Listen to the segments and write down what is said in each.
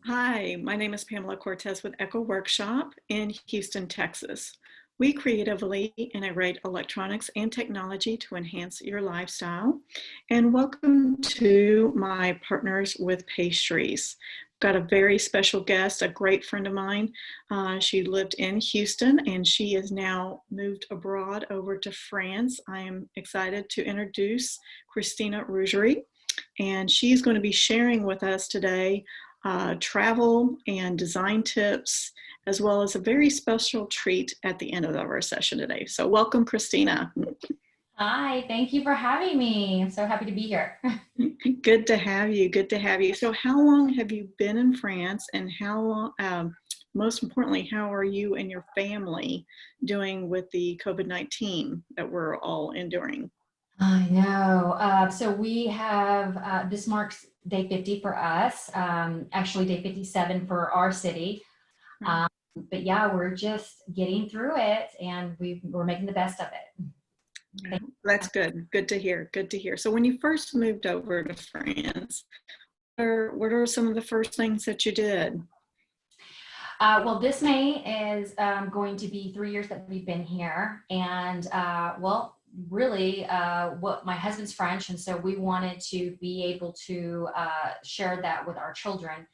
Hi, my name is Pamela Cortes with Echo Workshop in Houston, Texas. We creatively integrate electronics and technology to enhance your lifestyle. And welcome to my partners with Pastries. Got a very special guest, a great friend of mine. She lived in Houston and she is now moved abroad over to France. I am excited to introduce Christina Rougerie, and she's going to be sharing with us today travel and design tips, as well as a very special treat at the end of our session today. So welcome, Christina. Hi, thank you for having me. I'm so happy to be here. Good to have you. Good to have you. So how long have you been in France, and how, most importantly, how are you and your family doing with the COVID-19 that we're all enduring? I know. So we have, this marks day 50 for us, actually day 57 for our city. Um, but yeah, we're just getting through it and we're making the best of it. Yeah, that's good. Good to hear. Good to hear. So when you first moved over to France, what are some of the first things that you did? Well, this May is going to be 3 years that we've been here. And well, really, what my husband's French. And so we wanted to be able to share that with our children,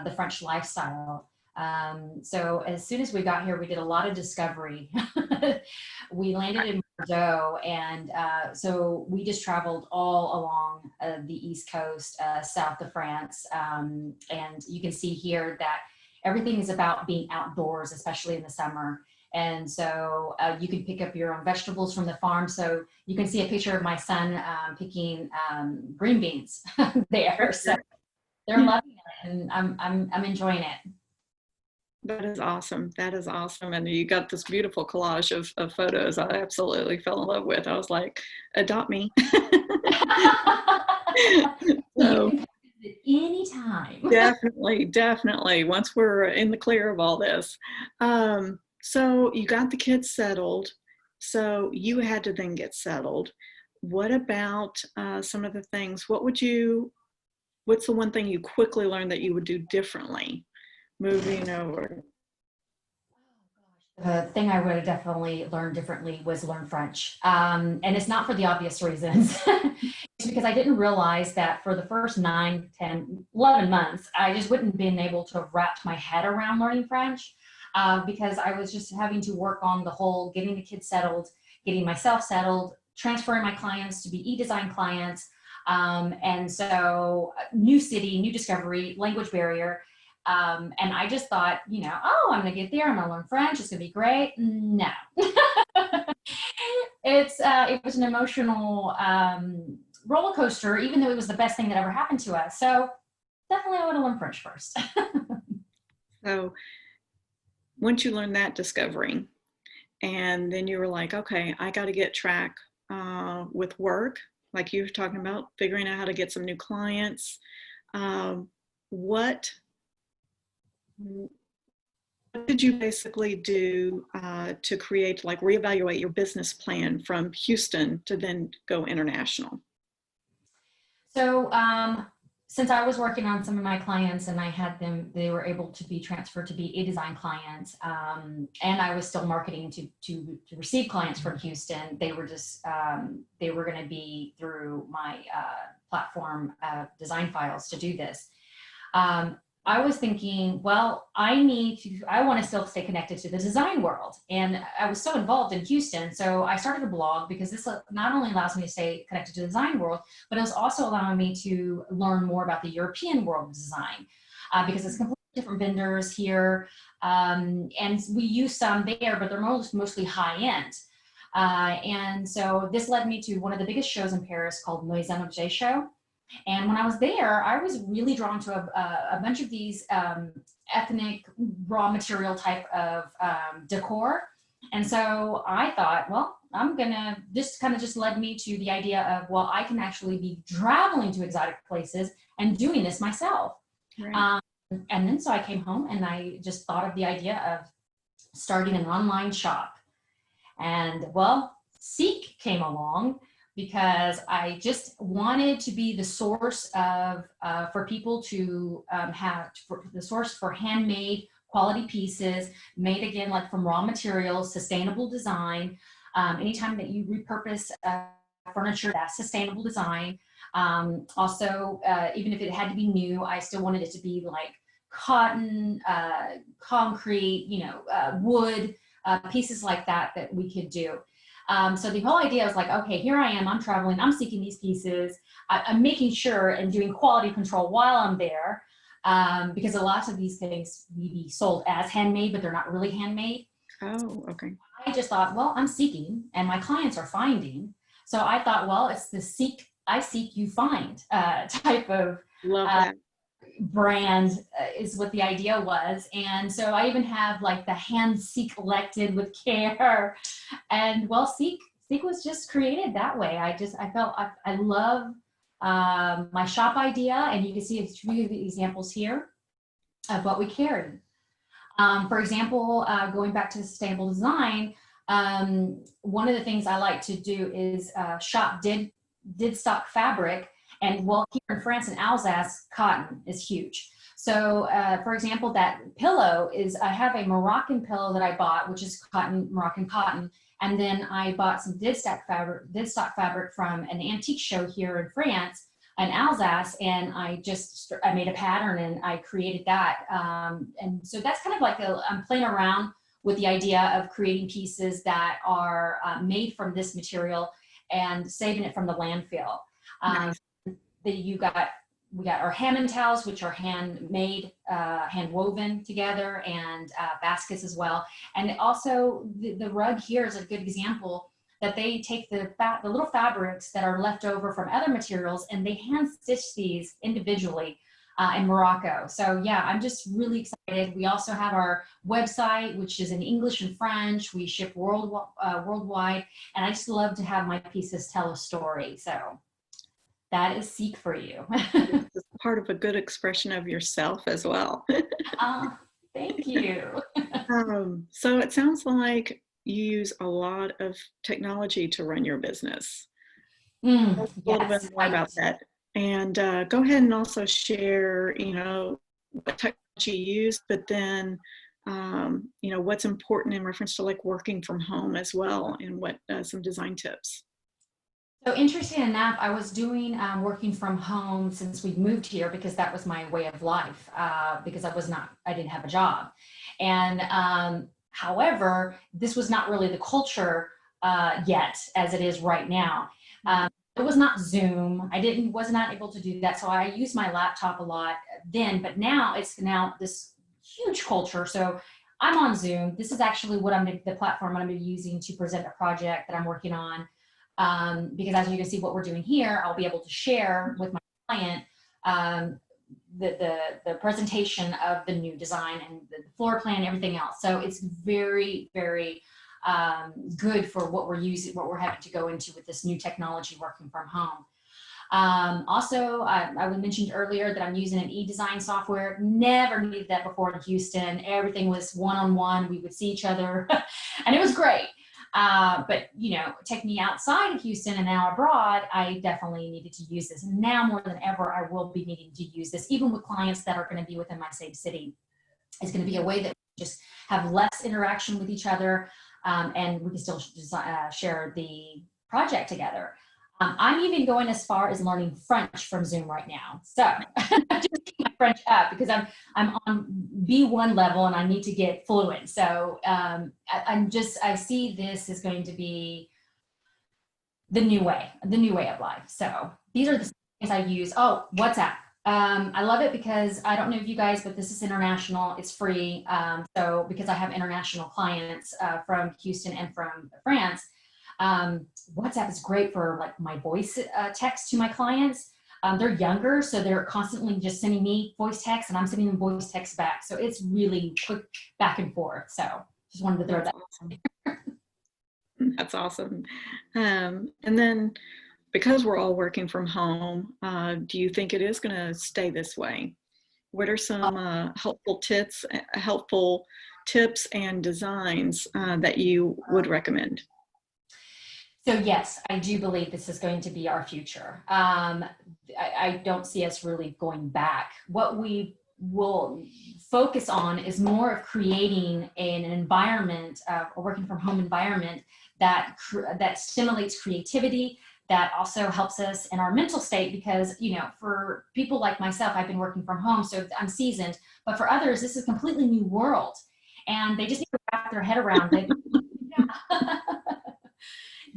the French lifestyle. So as soon as we got here, we did a lot of discovery. We landed in Bordeaux, and so we just traveled all along the East Coast, south of France. And you can see here that everything is about being outdoors, especially in the summer. And so you can pick up your own vegetables from the farm. So you can see a picture of my son picking green beans there. So they're loving it, and I'm enjoying it. That is awesome. That is awesome. And you got this beautiful collage of photos I absolutely fell in love with. I was like, adopt me. Well, you So can come visit anytime. definitely, definitely, once we're in the clear of all this. So you got the kids settled. So you had to then get settled. What about some of the things? What's the one thing you quickly learned that you would do differently moving over? The thing I would have definitely learned differently was learn French. And it's not for the obvious reasons. It's because I didn't realize that for the first 9, 10, 11 months, I just wouldn't been able to wrap my head around learning French because I was just having to work on the whole getting the kids settled, getting myself settled, transferring my clients to be e-design clients. And so new city, new discovery, language barrier. And I just thought, oh, I'm gonna get there, I'm gonna learn French, it's gonna be great. No. It was an emotional roller coaster, even though it was the best thing that ever happened to us. So definitely I want to learn French first. So once you learned that discovery, and then you were like, okay, I got to get track with work, like you were talking about, figuring out how to get some new clients. What did you basically do to create, like reevaluate your business plan from Houston to then go international? So since I was working on some of my clients and I had them, they were able to be transferred to be a design clients. And I was still marketing to receive clients from Houston. They were just, they were going to be through my platform design files to do this. I was thinking, well, I want to still stay connected to the design world. And I was so involved in Houston. So I started a blog because this not only allows me to stay connected to the design world, but it was also allowing me to learn more about the European world of design because it's completely different vendors here. And we use some there, but they're mostly high end. And so this led me to one of the biggest shows in Paris called Maison Objet Show. And when I was there, I was really drawn to a bunch of these ethnic raw material type of decor. And so I thought, well, this kind of just led me to the idea of, well, I can actually be traveling to exotic places and doing this myself. Right. And then so I came home and I just thought of the idea of starting an online shop. And well, Seek came along. because I just wanted to be the source of, for people to the source for handmade quality pieces made again, like from raw materials, sustainable design. Anytime that you repurpose furniture, that's sustainable design. Also, even if it had to be new, I still wanted it to be like cotton, concrete, wood, pieces like that we could do. So the whole idea was like, okay, here I am, I'm traveling, I'm seeking these pieces. I'm making sure and doing quality control while I'm there, because a lot of these things may be sold as handmade, but they're not really handmade. Oh, okay. I just thought, well, I'm seeking and my clients are finding. So I thought, well, it's the I seek, you find type of Love that. brand is what the idea was. And so I even have like the hand selected with care. And well, Seek was just created that way. I felt I love my shop idea, and you can see a few of the examples here of what we carry. For example, going back to sustainable design, one of the things I like to do is shop did stock fabric. And well, here in France and Alsace, cotton is huge. So for example, that pillow I have a Moroccan pillow that I bought, which is Moroccan cotton. And then I bought some did stock fabric from an antique show here in France and Alsace, and I made a pattern and I created that. And so that's kind of like I'm playing around with the idea of creating pieces that are made from this material and saving it from the landfill. Nice. We got our Hammond towels, which are handmade, hand woven together, and baskets as well. And also the rug here is a good example that they take the little fabrics that are left over from other materials and they hand stitch these individually in Morocco. So yeah, I'm just really excited. We also have our website, which is in English and French. We ship worldwide, and I just love to have my pieces tell a story. So that is Seek for you. It's part of a good expression of yourself as well. Thank you. So it sounds like you use a lot of technology to run your business. A little bit more about that. And go ahead and also share, what technology you use, but then, what's important in reference to like working from home as well, and what some design tips. So interesting enough, I was doing working from home since we moved here because that was my way of life, because I didn't have a job. And however, this was not really the culture yet as it is right now. It was not Zoom. I was not able to do that. So I used my laptop a lot then, but now it's this huge culture. So I'm on Zoom. This is actually the platform I'm going to be using to present a project that I'm working on. Because as you can see what we're doing here, I'll be able to share with my client the presentation of the new design and the floor plan, everything else. So it's very, very good for what we're having to go into with this new technology working from home. Also, I mentioned earlier that I'm using an e-design software. Never needed that before in Houston. Everything was one-on-one. We would see each other and it was great. But take me outside of Houston and now abroad, I definitely needed to use this. And now more than ever, I will be needing to use this, even with clients that are going to be within my same city. It's going to be a way that we just have less interaction with each other, and we can still share the project together. I'm even going as far as learning French from Zoom right now. So just keep my French up because I'm on B1 level and I need to get fluent. So I see this is going to be the new way of life. So these are the things I use. Oh, WhatsApp. I love it because I don't know if you guys, but this is international. It's free. So because I have international clients from Houston and from France, WhatsApp is great for like my voice text to my clients. They're younger, so they're constantly just sending me voice text and I'm sending them voice text back. So it's really quick back and forth. So just wanted to throw that. Awesome. That's awesome. And then because we're all working from home, do you think it is going to stay this way? What are some helpful tips and designs that you would recommend? So yes, I do believe this is going to be our future. I don't see us really going back. What we will focus on is more of creating an environment, a working from home environment that stimulates creativity, that also helps us in our mental state, because, you know, for people like myself, I've been working from home, so I'm seasoned, but for others, this is a completely new world, and they just need to wrap their head around it. Yeah.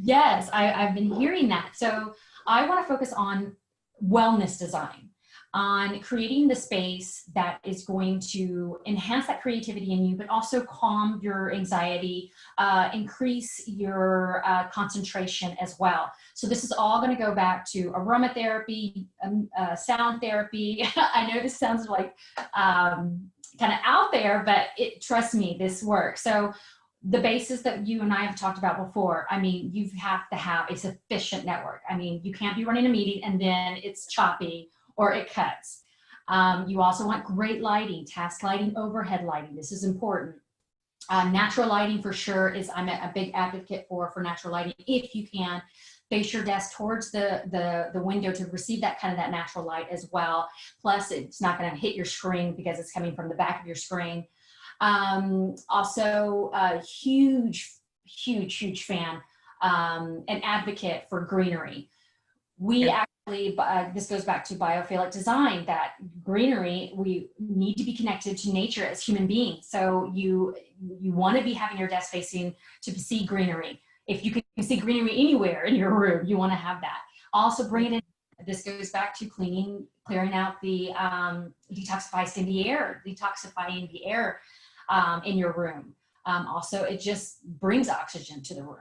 Yes, I've been hearing that. So I want to focus on wellness design, on creating the space that is going to enhance that creativity in you, but also calm your anxiety, increase your concentration as well. So this is all going to go back to aromatherapy, sound therapy. I know this sounds like kind of out there, but trust me, this works. So the basis that you and I have talked about before, I mean, you have to have a sufficient network. I mean, you can't be running a meeting and then it's choppy or it cuts. You also want great lighting, task lighting, overhead lighting. This is important. Natural lighting for sure is, I'm a big advocate for natural lighting. If you can, face your desk towards the window to receive that kind of that natural light as well. Plus, it's not going to hit your screen because it's coming from the back of your screen. Also a huge fan, an advocate for greenery. We actually, this goes back to biophilic design, that greenery, we need to be connected to nature as human beings. So you want to be having your desk facing to see greenery. If you can see greenery anywhere in your room, you want to have that. Also bring it in. This goes back to clearing out the detoxifying the air in your room. Also, it just brings oxygen to the room.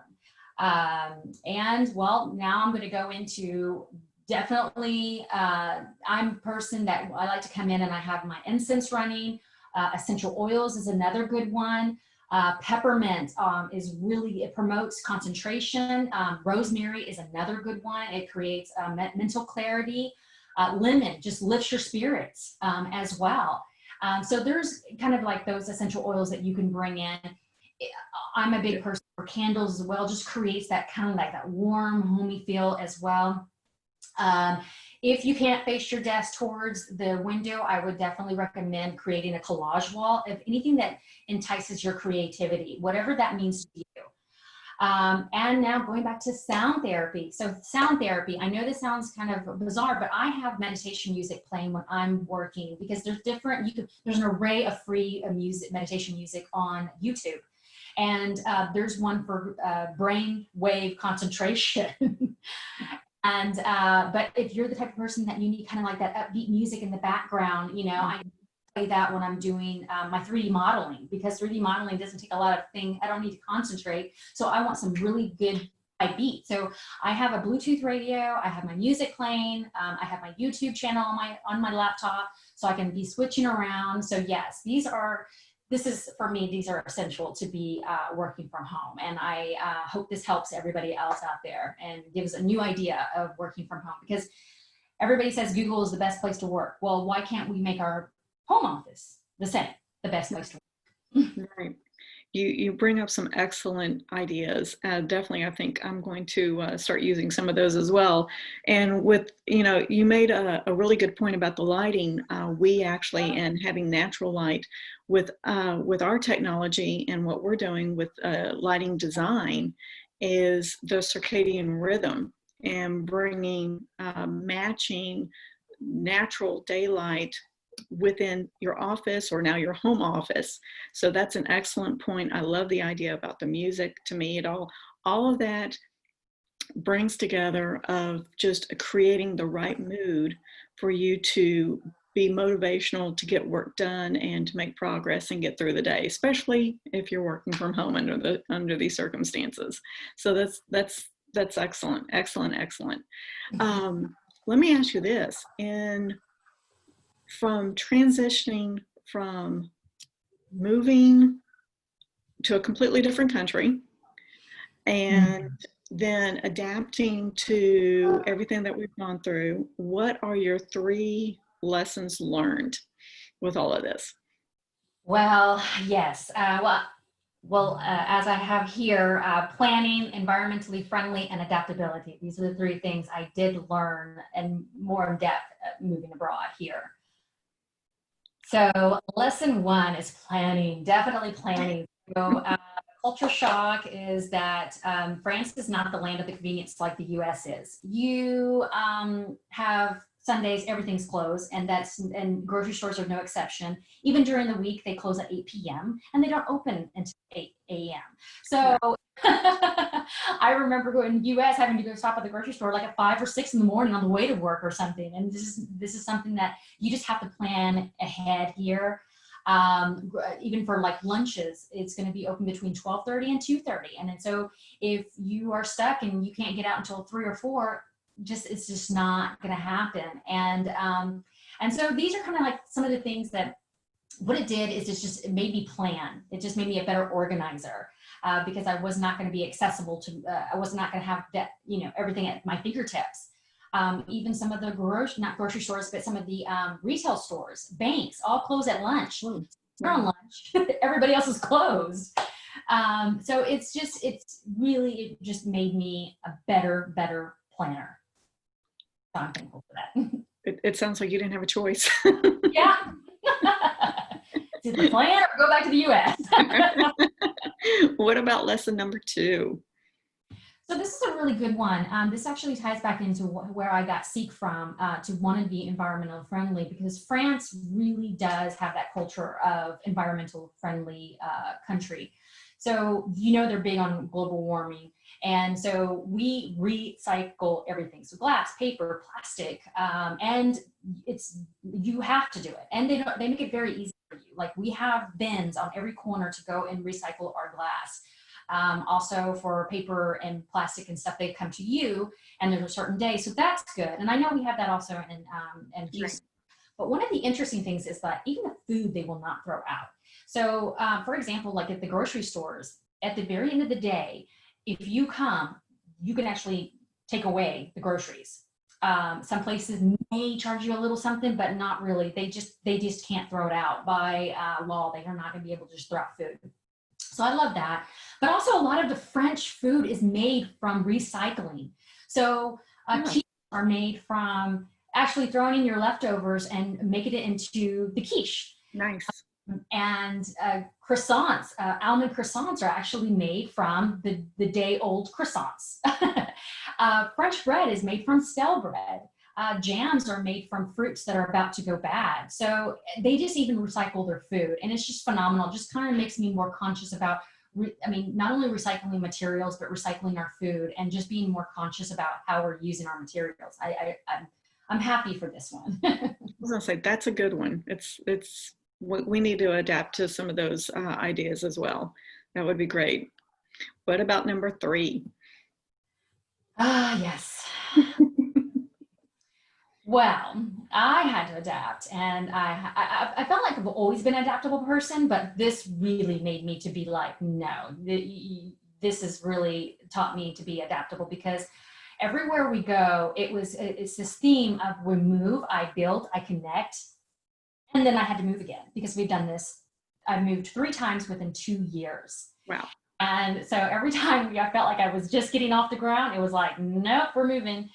And well, now I'm going to go into definitely, I'm a person that I like to come in and I have my incense running. Essential oils is another good one. Peppermint is really, it promotes concentration. Rosemary is another good one. It creates mental clarity. Lemon just lifts your spirits as well. So there's kind of like those essential oils that you can bring in. I'm a big person for candles as well, just creates that kind of like that warm, homey feel as well. If you can't face your desk towards the window, I would definitely recommend creating a collage wall of anything that entices your creativity, whatever that means to you. And now going back to sound therapy. So sound therapy, I know this sounds kind of bizarre, but I have meditation music playing when I'm working, because there's there's an array of free meditation music on YouTube. And there's one for brain wave concentration. And, but if you're the type of person that you need kind of like that upbeat music in the background, you know, I play that when I'm doing my 3D modeling, because 3D modeling doesn't take a lot of things. I don't need to concentrate. So I want some really good high beat. So I have a Bluetooth radio, I have my music playing, I have my YouTube channel on my laptop, so I can be switching around. So yes, this is, for me, these are essential to be working from home. And I hope this helps everybody else out there and gives a new idea of working from home, because everybody says Google is the best place to work. Well, why can't we make our home office the best place to work? Right. You bring up some excellent ideas. Definitely, I think I'm going to start using some of those as well. And with, you know, you made a really good point about the lighting. We actually, and having natural light with our technology and what we're doing with lighting design is the circadian rhythm, and bringing matching natural daylight within your office, or now your home office. So that's an excellent point. I love the idea about the music. To me, all of that brings together of just creating the right mood for you to be motivational to get work done and to make progress and get through the day, especially if you're working from home under these circumstances. So that's excellent. Let me ask you this: from transitioning from moving to a completely different country and then adapting to everything that we've gone through, what are your 3 lessons learned with all of this? Well, yes. Well, Well, as I have here, planning, environmentally friendly, and adaptability. These are the three things I did learn and more in depth moving abroad here. So lesson one is planning, definitely planning. So culture shock is that France is not the land of the convenience like the US is. You have Sundays, everything's closed, and grocery stores are no exception. Even during the week, they close at 8 p.m. and they don't open until 8 a.m. So I remember going in the US having to go stop at the grocery store like at 5 or 6 in the morning on the way to work or something. And this is something that you just have to plan ahead here. Even for like lunches, it's going to be open between 12:30 and 2:30. And then so if you are stuck and you can't get out until 3 or 4, it's just not going to happen. And so these are kind of like some of the things that what it did is it made me plan. It just made me a better organizer because I was not going to be accessible to, I was not going to have that, everything at my fingertips. Even some of the not grocery stores, but some of the retail stores, banks, all close at lunch. They're on lunch. Everybody else is closed. So it just made me a better planner. So I'm thankful for that. It sounds like you didn't have a choice. Yeah. It's either plan or go back to the US. What about lesson number 2? So this is a really good one. This actually ties back into where I got Seek from to want to be environmental friendly, because France really does have that culture of environmental friendly country. So, they're big on global warming. And so we recycle everything. So glass, paper, plastic, and you have to do it. And they make it very easy for you. Like we have bins on every corner to go and recycle our glass. Also for paper and plastic and stuff, they come to you and there's a certain day. So that's good. And I know we have that also in Houston. But one of the interesting things is that even the food they will not throw out. So for example, like at the grocery stores, at the very end of the day, if you come, you can actually take away the groceries. Some places may charge you a little something, but not really. They just can't throw it out by law. They are not going to be able to just throw out food. So I love that. But also a lot of the French food is made from recycling. So quiches are made from actually throwing in your leftovers and making it into the quiche. Nice. And croissants, almond croissants are actually made from the day-old croissants. French bread is made from stale bread. Jams are made from fruits that are about to go bad. So they just even recycle their food. And it's just phenomenal. It just kind of makes me more conscious about, not only recycling materials, but recycling our food and just being more conscious about how we're using our materials. I'm happy for this one. I was gonna say, that's a good one. We need to adapt to some of those ideas as well. That would be great. What about number 3? Yes. Well, I had to adapt, and I felt like I've always been an adaptable person, but this really made me to be like, no, this has really taught me to be adaptable, because everywhere we go, it's this theme of we move, I build, I connect, and then I had to move again, because we've done this. I moved 3 times within 2 years. Wow. And so every time I felt like I was just getting off the ground, it was like, nope, we're moving.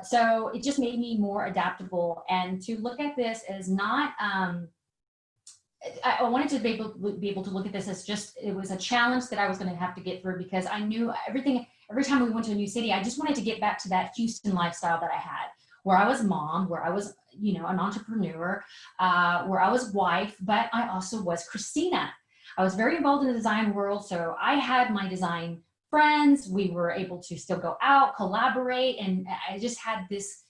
So it just made me more adaptable, and to look at this as not, I wanted to be able to look at this as just, it was a challenge that I was going to have to get through, because I knew every time we went to a new city, I just wanted to get back to that Houston lifestyle that I had, where I was mom, where I was, an entrepreneur, where I was wife, but I also was Christina. I was very involved in the design world. So I had my design friends. We were able to still go out, collaborate, and I just had this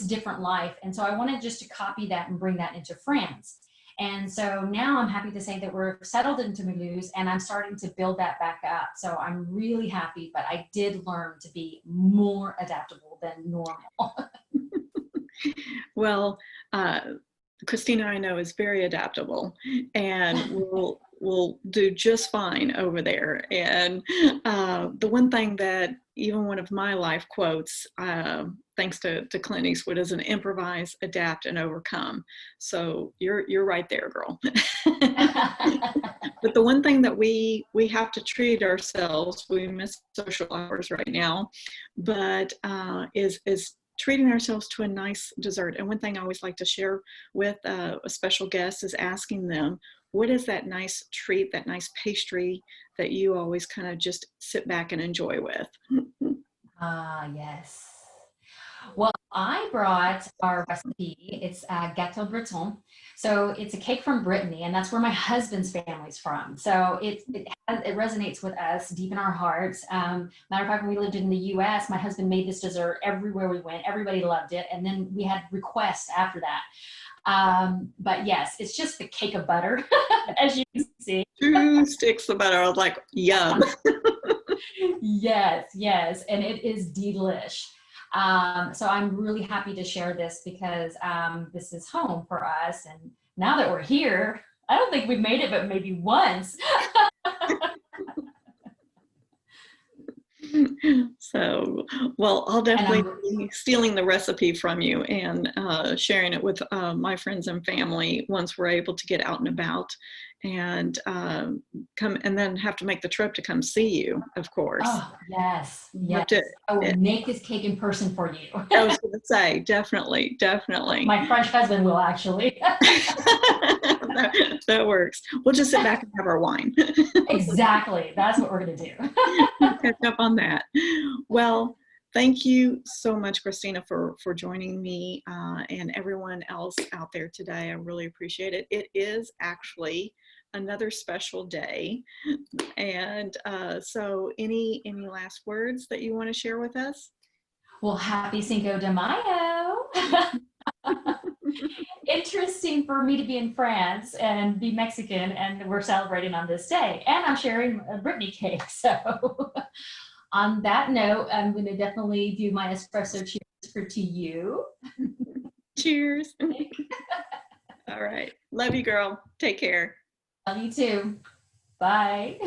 different life. And so I wanted just to copy that and bring that into France. And so now I'm happy to say that we're settled into Mulhouse, and I'm starting to build that back up. So I'm really happy, but I did learn to be more adaptable than normal. Well, Christina, I know, is very adaptable, and will do just fine over there. And the one thing that even one of my life quotes, thanks to Clint Eastwood, is an improvise, adapt, and overcome. So you're right there, girl. But the one thing that we have to treat ourselves, we miss social hours right now, but is treating ourselves to a nice dessert. And one thing I always like to share with a special guest is asking them, what is that nice treat, that nice pastry that you always kind of just sit back and enjoy with? Ah, yes. Well, I brought our recipe. It's gâteau breton. So it's a cake from Brittany, and that's where my husband's family's from. So it resonates with us deep in our hearts. Matter of fact, when we lived in the U.S., my husband made this dessert everywhere we went. Everybody loved it, and then we had requests after that. But yes, it's just the cake of butter, as you can see. 2 sticks of butter. I was like, yum. Yes, yes, and it is delish. So I'm really happy to share this because this is home for us. And now that we're here, I don't think we've made it, but maybe once. So, well, I'll definitely be stealing the recipe from you and sharing it with my friends and family once we're able to get out and about and come and then have to make the trip to come see you, of course. Oh, yes, yes. I will make this cake in person for you. I was going to say, definitely, definitely. My French husband will actually. That works. We'll just sit back and have our wine. Exactly. That's what we're going to do. Catch up on that. Well, thank you so much, Christina, for joining me and everyone else out there today. I really appreciate it. It is actually another special day. And so any last words that you want to share with us? Well, happy Cinco de Mayo. Interesting for me to be in France and be Mexican, and we're celebrating on this day. And I'm sharing a Brittany cake. So on that note, I'm going to definitely do my espresso cheers to you. Cheers. All right. Love you, girl. Take care. Love you too. Bye.